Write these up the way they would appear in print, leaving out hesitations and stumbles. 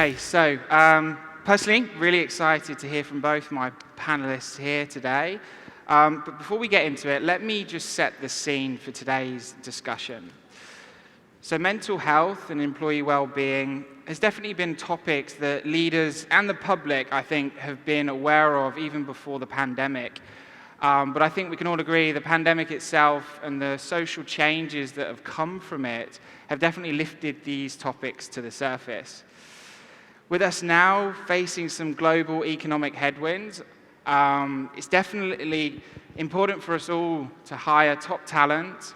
Okay, so personally, really excited to hear from both my panelists here today. But before we get into it, let me just set the scene for today's discussion. So mental health and employee well-being has definitely been topics that leaders and the public, I think, have been aware of even before the pandemic. But I think we can all agree the pandemic itself and the social changes that have come from it have definitely lifted these topics to the surface. With us now facing some global economic headwinds, it's definitely important for us all to hire top talent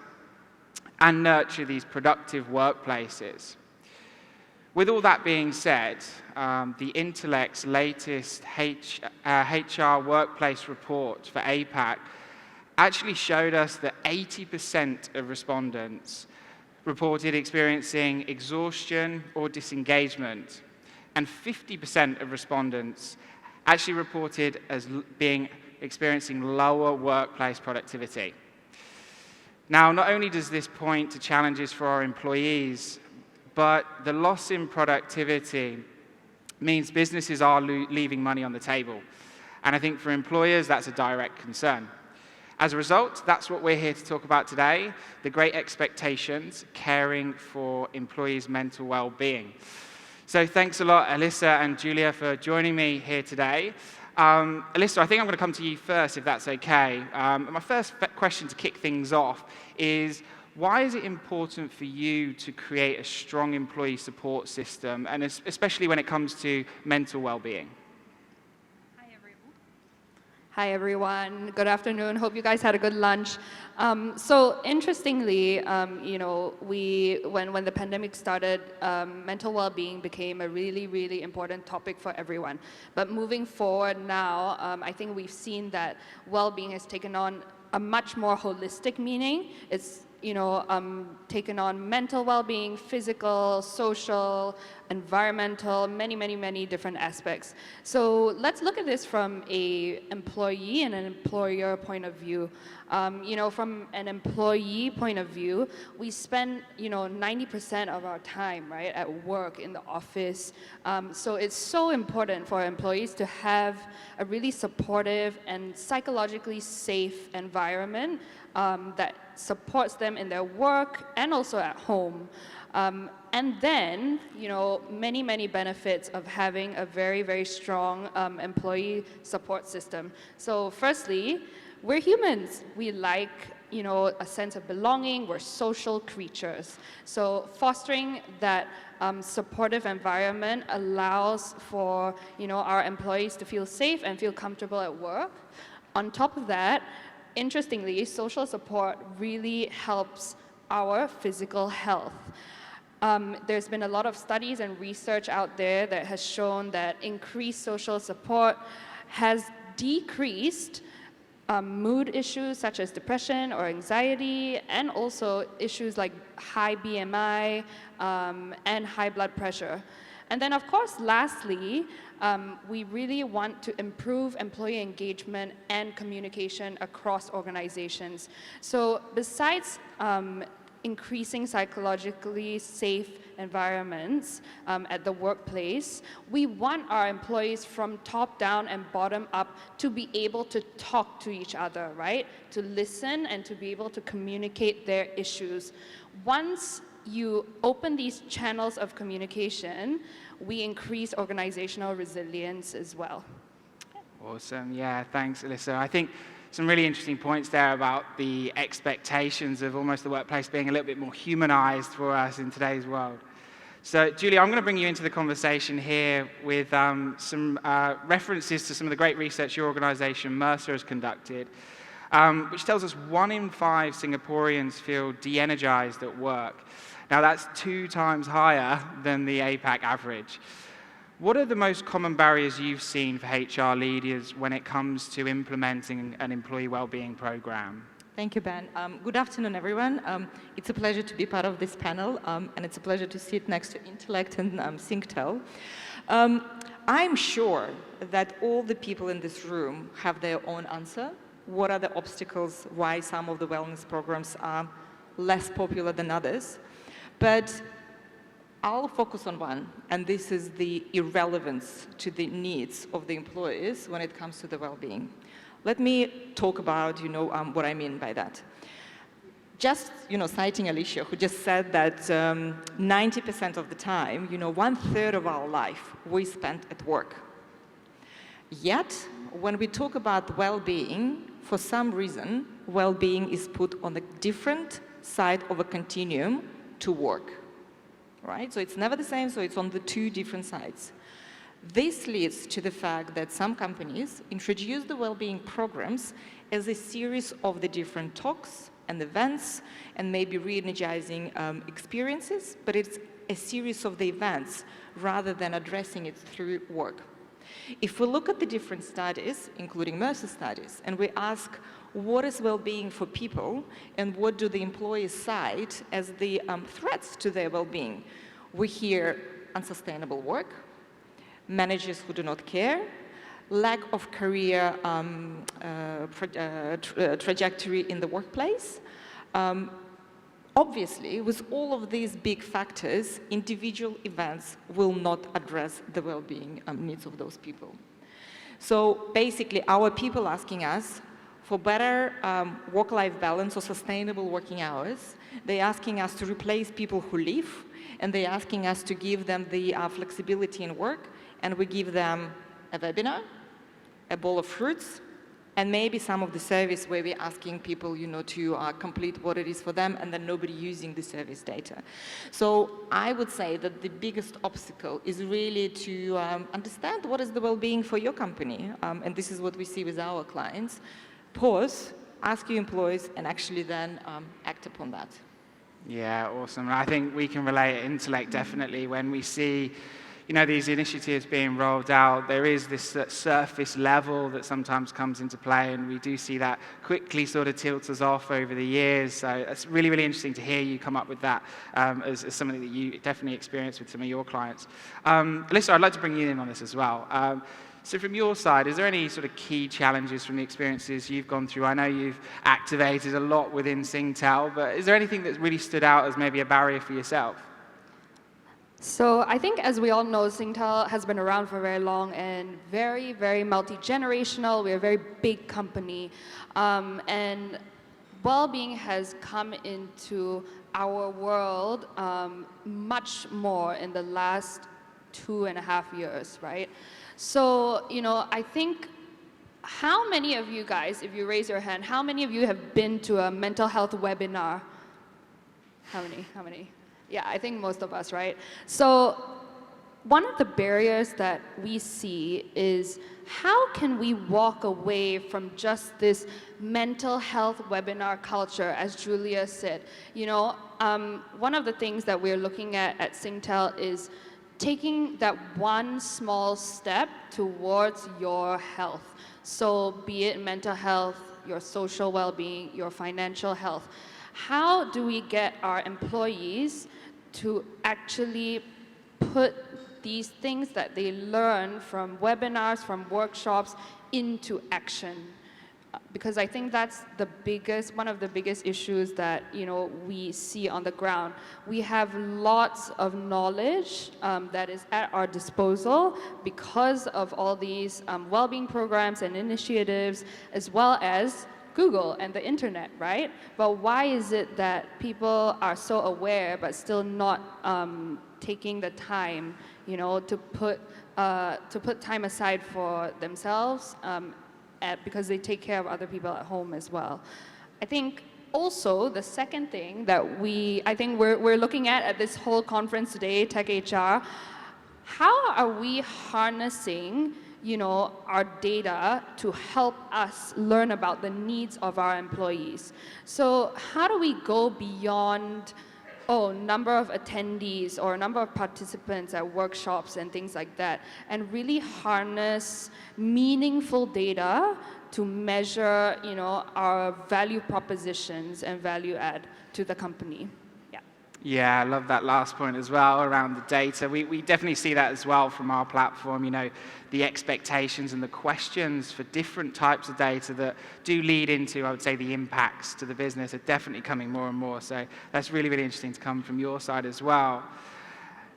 and nurture these productive workplaces. With all that being said, the Intellect's latest HR workplace report for APAC actually showed us that 80% of respondents reported experiencing exhaustion or disengagement, and 50% of respondents actually reported as experiencing lower workplace productivity. Now, not only does this point to challenges for our employees, but the loss in productivity means businesses are leaving money on the table. And I think for employers, that's a direct concern. As a result, that's what we're here to talk about today, the great expectations, caring for employees' mental well-being. So thanks a lot, Alyssa and Julia, for joining me here today. Alyssa, I think I'm going to come to you first, if that's okay. My first question to kick things off is, why is it important for you to create a strong employee support system, and especially when it comes to mental well-being? Hi everyone. Good afternoon. Hope you guys had a good lunch. So interestingly, when the pandemic started, mental well-being became a really, really important topic for everyone. But moving forward now, I think we've seen that well-being has taken on a much more holistic meaning. It's taken on mental well-being, physical, social, environmental, many different aspects. So let's look at this from an employee and an employer point of view. From an employee point of view, we spend 90% of our time, right, at work, in the office. So it's so important for employees to have a really supportive and psychologically safe environment that supports them in their work and also at home. And then, many benefits of having a very, very strong employee support system. So firstly, we're humans. We like, a sense of belonging. We're social creatures. So fostering that supportive environment allows for, our employees to feel safe and feel comfortable at work. On top of that, interestingly, social support really helps our physical health. There's been a lot of studies and research out there that has shown that increased social support has decreased mood issues such as depression or anxiety, and also issues like high BMI and high blood pressure. And then, of course, lastly, we really want to improve employee engagement and communication across organizations. So besides increasing psychologically safe environments at the workplace, we want our employees from top down and bottom up to be able to talk to each other, right? To listen and to be able to communicate their issues. Once you open these channels of communication, we increase organizational resilience as well. Awesome. Yeah, thanks, Alyssa. I think some really interesting points there about the expectations of almost the workplace being a little bit more humanized for us in today's world. So, Julia, I'm going to bring you into the conversation here with some references to some of the great research your organization, Mercer, has conducted, which tells us 1 in 5 Singaporeans feel de-energized at work. Now, that's 2 times higher than the APAC average. What are the most common barriers you've seen for HR leaders when it comes to implementing an employee well-being program? Thank you, Ben. Good afternoon, everyone. It's a pleasure to be part of this panel, and it's a pleasure to sit next to Intellect and Singtel. I'm sure that all the people in this room have their own answer. What are the obstacles, why some of the wellness programs are less popular than others? But I'll focus on one, and this is the irrelevance to the needs of the employees when it comes to the well-being. Let me talk about, what I mean by that. Just, citing Alyssa, who just said that 90% of the time, 1/3 of our life we spent at work. Yet, when we talk about well-being, for some reason, well-being is put on a different side of a continuum to work, right? So it's never the same, so it's on the two different sides. This leads to the fact that some companies introduce the well-being programs as a series of the different talks and events and maybe re-energizing experiences, but it's a series of the events rather than addressing it through work. If we look at the different studies, including Mercer studies, and we ask what is well-being for people and what do the employees cite as the threats to their well-being, we hear unsustainable work, managers who do not care, lack of career trajectory in the workplace. Obviously, with all of these big factors, individual events will not address the well-being needs of those people. So basically, our people asking us for better work-life balance or sustainable working hours, they're asking us to replace people who leave, and they're asking us to give them the flexibility in work, and we give them a webinar, a bowl of fruits, and maybe some of the service where we're asking people, to complete what it is for them, and then nobody using the service data. So I would say that the biggest obstacle is really to understand what is the well-being for your company, and this is what we see with our clients. Pause, ask your employees, and actually then act upon that. Yeah, awesome. I think we can relate at Intellect definitely when we see these initiatives being rolled out. There is this surface level that sometimes comes into play, and we do see that quickly sort of tilts us off over the years. So it's really, really interesting to hear you come up with that as something that you definitely experience with some of your clients. Alyssa, I'd like to bring you in on this as well. So from your side, is there any sort of key challenges from the experiences you've gone through? I know you've activated a lot within Singtel, but is there anything that's really stood out as maybe a barrier for yourself? So I think, as we all know, Singtel has been around for very long and very, very multi-generational. We're a very big company. And well-being has come into our world much more in the last 2.5 years, right? So, I think, how many of you guys, if you raise your hand, how many of you have been to a mental health webinar? How many? Yeah, I think most of us, right? So one of the barriers that we see is how can we walk away from just this mental health webinar culture, as Julia said. One of the things that we're looking at Singtel is taking that one small step towards your health. So be it mental health, your social well-being, your financial health. How do we get our employees to actually put these things that they learn from webinars, from workshops, into action? Because I think that's one of the biggest issues that we see on the ground. We have lots of knowledge that is at our disposal because of all these well-being programs and initiatives, as well as Google and the internet, right? But why is it that people are so aware but still not taking the time, to put time aside for themselves, because they take care of other people at home as well? I think also the second thing that we're looking at this whole conference today, Tech HR, how are we harnessing our data to help us learn about the needs of our employees? So how do we go beyond, number of attendees or number of participants at workshops and things like that, and really harness meaningful data to measure, our value propositions and value add to the company? Yeah, I love that last point as well around the data. We definitely see that as well from our platform, the expectations and the questions for different types of data that do lead into, I would say, the impacts to the business are definitely coming more and more. So that's really, really interesting to come from your side as well.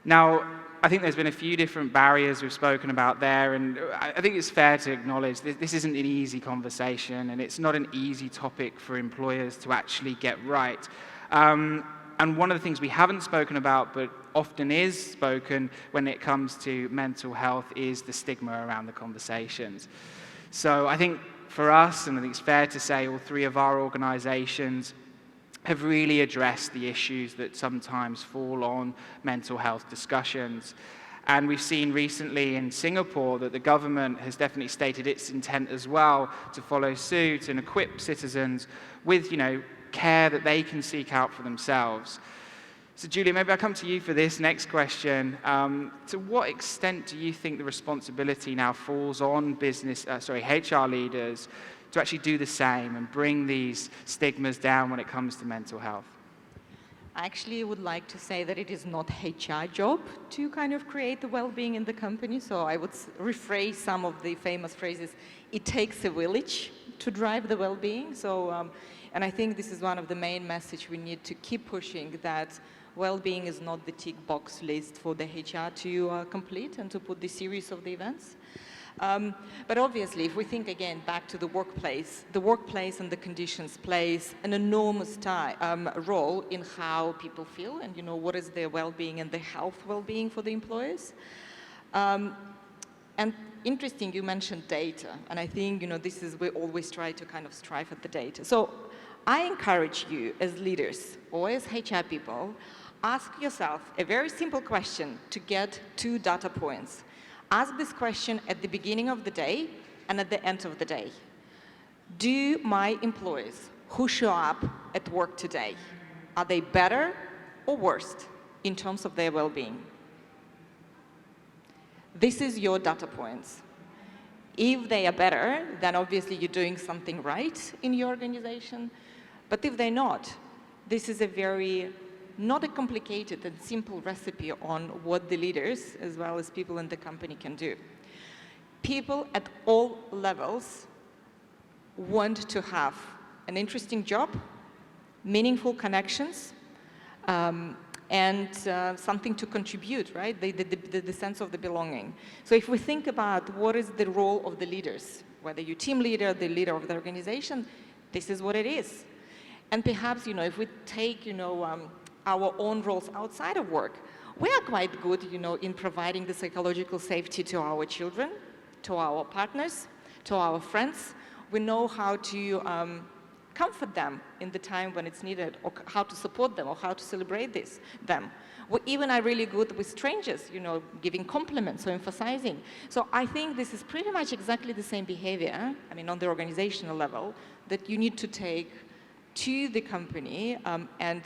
Now, I think there's been a few different barriers we've spoken about there, and I think it's fair to acknowledge this isn't an easy conversation, and it's not an easy topic for employers to actually get right. And one of the things we haven't spoken about, but often is spoken when it comes to mental health, is the stigma around the conversations. So I think for us, and I think it's fair to say all three of our organizations have really addressed the issues that sometimes fall on mental health discussions. And we've seen recently in Singapore that the government has definitely stated its intent as well to follow suit and equip citizens with, care that they can seek out for themselves. So Julia, maybe I'll come to you for this next question. To what extent do you think the responsibility now falls on HR leaders to actually do the same and bring these stigmas down when it comes to mental health? I actually would like to say that it is not HR job to kind of create the well-being in the company. So I would rephrase some of the famous phrases. It takes a village to drive the well-being. So, and I think this is one of the main message we need to keep pushing, that well-being is not the tick box list for the HR to complete and to put the series of the events. But obviously, if we think again back to the workplace and the conditions plays an enormous role in how people feel and what is their well-being and the health well-being for the employees. And interesting, you mentioned data, and I think this is we always try to kind of strive at the data. So I encourage you as leaders or as HR people, ask yourself a very simple question to get 2 data points. Ask this question at the beginning of the day and at the end of the day. Do my employees who show up at work today, are they better or worse in terms of their well-being? This is your data points. If they are better, then obviously you're doing something right in your organization. But if they're not, this is not a complicated and simple recipe on what the leaders, as well as people in the company, can do. People at all levels want to have an interesting job, meaningful connections, and something to contribute, right? The sense of the belonging. So if we think about what is the role of the leaders, whether you're team leader, the leader of the organization, this is what it is. And perhaps, if we take, our own roles outside of work, we are quite good, in providing the psychological safety to our children, to our partners, to our friends. We know how to comfort them in the time when it's needed, or how to support them, or how to celebrate them. We even are really good with strangers, giving compliments or emphasizing. So I think this is pretty much exactly the same behavior, on the organizational level, that you need to take to the company and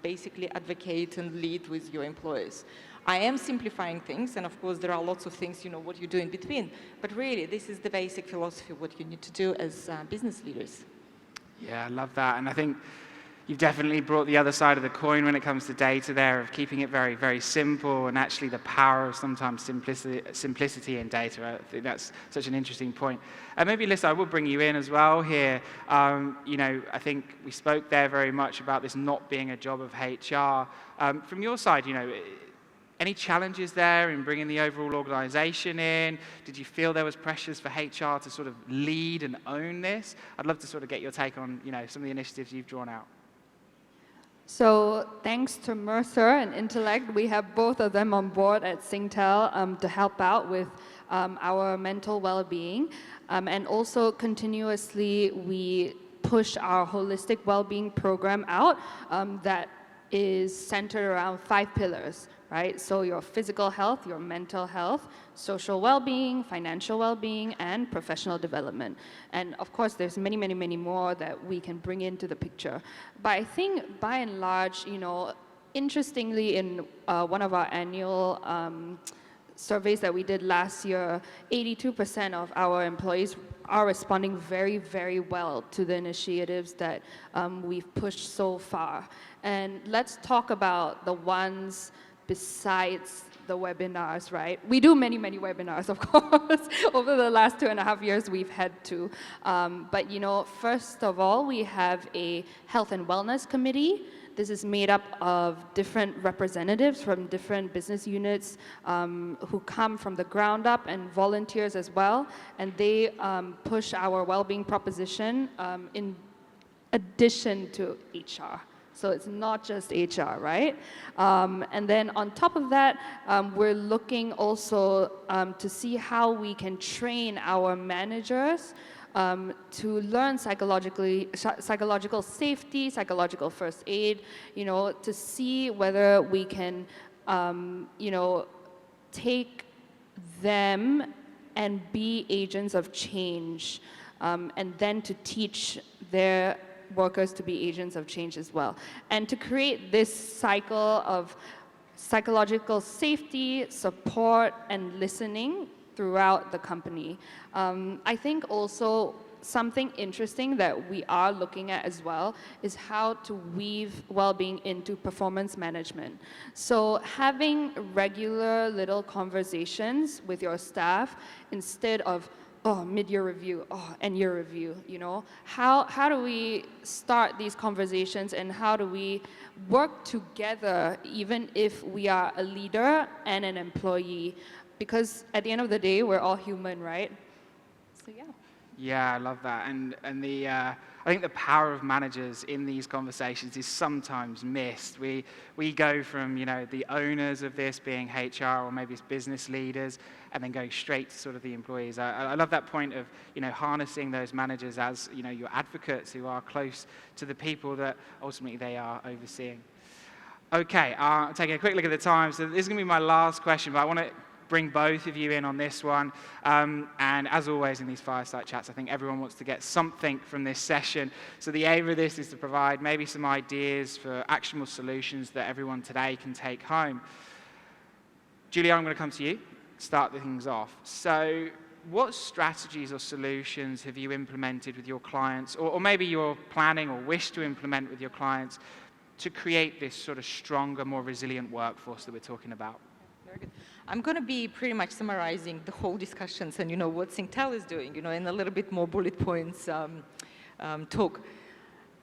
basically advocate and lead with your employees. I am simplifying things, and of course there are lots of things, what you do in between, but really this is the basic philosophy of what you need to do as business leaders. Yeah, I love that, and I think you've definitely brought the other side of the coin when it comes to data there, of keeping it very, very simple, and actually the power of sometimes simplicity in data. I think that's such an interesting point. And maybe, Alyssa, I will bring you in as well here. I think we spoke there very much about this not being a job of HR. From your side, any challenges there in bringing the overall organization in? Did you feel there was pressures for HR to sort of lead and own this? I'd love to sort of get your take on, some of the initiatives you've drawn out. So thanks to Mercer and Intellect, we have both of them on board at Singtel to help out with our mental well-being. And also continuously, we push our holistic well-being program out that is centered around 5 pillars, right? So your physical health, your mental health, social well-being, financial well-being, and professional development. And of course, there's many, many, many more that we can bring into the picture. But I think by and large, interestingly, in one of our annual surveys that we did last year, 82% of our employees are responding very, very well to the initiatives that we've pushed so far. And let's talk about the ones besides the webinars, right? We do many, many webinars, of course. Over the last 2.5 years, we've had to. But first of all, we have a health and wellness committee This is made up of different representatives from different business units who come from the ground up, and volunteers as well. And they push our well-being proposition in addition to HR. So it's not just HR, right? And then on top of that, we're looking also to see how we can train our managers to learn psychological safety, psychological first aid, to see whether we can, take them and be agents of change, and then to teach their workers to be agents of change as well. And to create this cycle of psychological safety, support, and listening throughout the company. I think also something interesting that we are looking at as well is how to weave well-being into performance management. So having regular little conversations with your staff instead of mid-year review, end-year review, How do we start these conversations, and how do we work together even if we are a leader and an employee? Because at the end of the day, we're all human, right? So yeah. Yeah, I love that. And I think the power of managers in these conversations is sometimes missed. We go from, the owners of this being HR or maybe it's business leaders, and then going straight to sort of the employees. I love that point of, harnessing those managers as, your advocates who are close to the people that ultimately they are overseeing. Okay, taking a quick look at the time. So this is going to be my last question, but I want to bring both of you in on this one. And as always in these fireside chats, I think everyone wants to get something from this session. So the aim of this is to provide maybe some ideas for actionable solutions that everyone today can take home. Julia, I'm going to come to you, start things off. So what strategies or solutions have you implemented with your clients, or maybe you're planning or wish to implement with your clients to create this sort of stronger, more resilient workforce that we're talking about? Very good. I'm going to be pretty much summarizing the whole discussions and, what Singtel is doing, in a little bit more bullet points talk.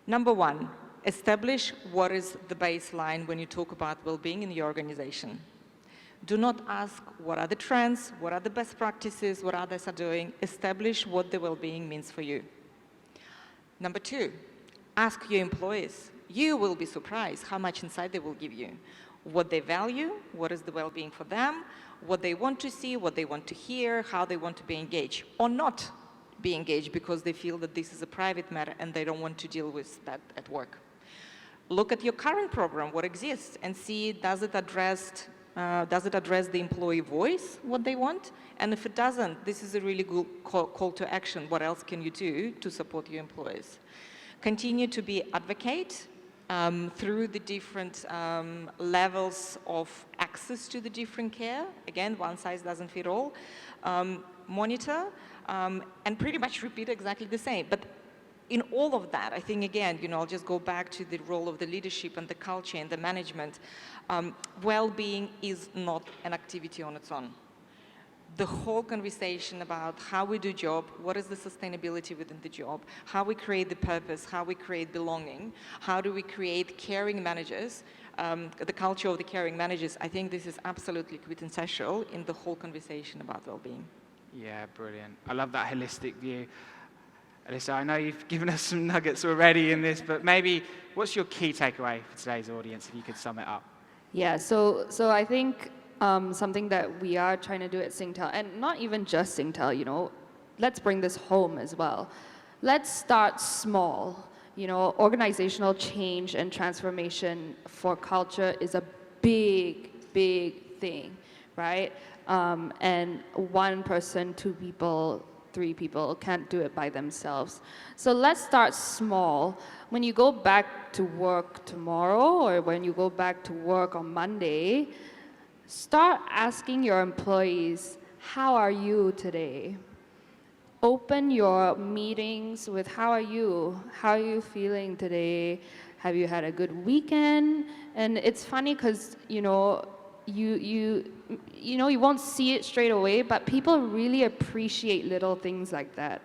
Number one, establish what is the baseline when you talk about well-being in your organization. Do not ask what are the trends, what are the best practices, what others are doing. Establish what the well-being means for you. Number two, ask your employees. You will be surprised how much insight they will give you. What they value, what is the well-being for them, what they want to see, what they want to hear, how they want to be engaged, or not be engaged because they feel that this is a private matter and they don't want to deal with that at work. Look at your current program, what exists, and see does it address the employee voice, what they want? And if it doesn't, this is a really good call to action. What else can you do to support your employees? Continue to be advocate through the different levels of access to the different care. Again, one size doesn't fit all. Monitor and pretty much repeat exactly the same. But in all of that, I think, again, I'll just go back to the role of the leadership and the culture and the management. Well-being is not an activity on its own. The whole conversation about how we do job, what is the sustainability within the job, how we create the purpose, how we create belonging, how do we create caring managers, the culture of the caring managers, I think this is absolutely quintessential in the whole conversation about well-being. Yeah, brilliant. I love that holistic view. Alyssa, I know you've given us some nuggets already in this, but maybe what's your key takeaway for today's audience, if you could sum it up? Yeah, so I think something that we are trying to do at Singtel, and not even just Singtel, let's bring this home as well. Let's start small. Organizational change and transformation for culture is a big, big thing, right? And one person, two people, three people can't do it by themselves. So let's start small. When you go back to work tomorrow, or when you go back to work on Monday, start asking your employees, how are you today? Open your meetings with how are you? How are you feeling today? Have you had a good weekend? And it's funny because, you won't see it straight away, but people really appreciate little things like that.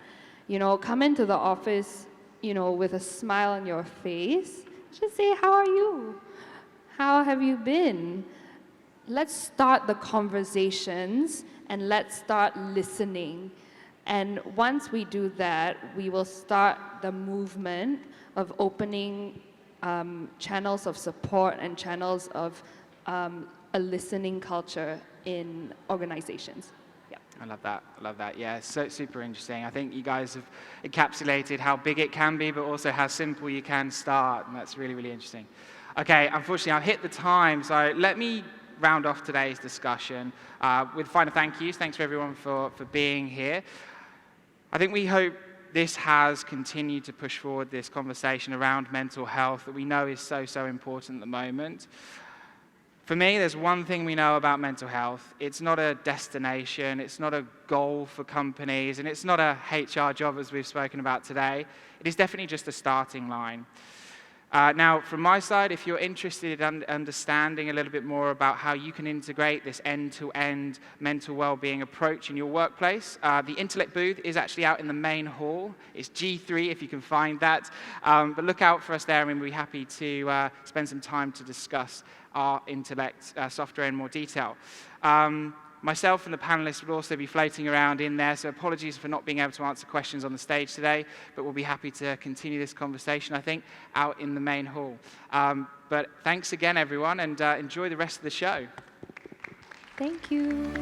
Come into the office, with a smile on your face, Just say, how are you? How have you been? Let's start the conversations and let's start listening. And once we do that, we will start the movement of opening channels of support and channels of a listening culture in organizations. Yeah. I love that. I love that. Yeah, so super interesting. I think you guys have encapsulated how big it can be, but also how simple you can start, and that's really, really interesting. Okay, unfortunately, I've hit the time, so let me round off today's discussion with final thank yous. Thanks for everyone for being here. I think we hope this has continued to push forward this conversation around mental health that we know is so, so important at the moment. For me, there's one thing we know about mental health. It's not a destination, it's not a goal for companies, and it's not a HR job as we've spoken about today. It is definitely just a starting line. Now, from my side, if you're interested in understanding a little bit more about how you can integrate this end-to-end mental well-being approach in your workplace, the Intellect booth is actually out in the main hall. It's G3 if you can find that. But look out for us there, and we'll be happy to spend some time to discuss our Intellect software in more detail. Myself and the panelists will also be floating around in there, so apologies for not being able to answer questions on the stage today, but we'll be happy to continue this conversation, I think, out in the main hall. But thanks again, everyone, and enjoy the rest of the show. Thank you.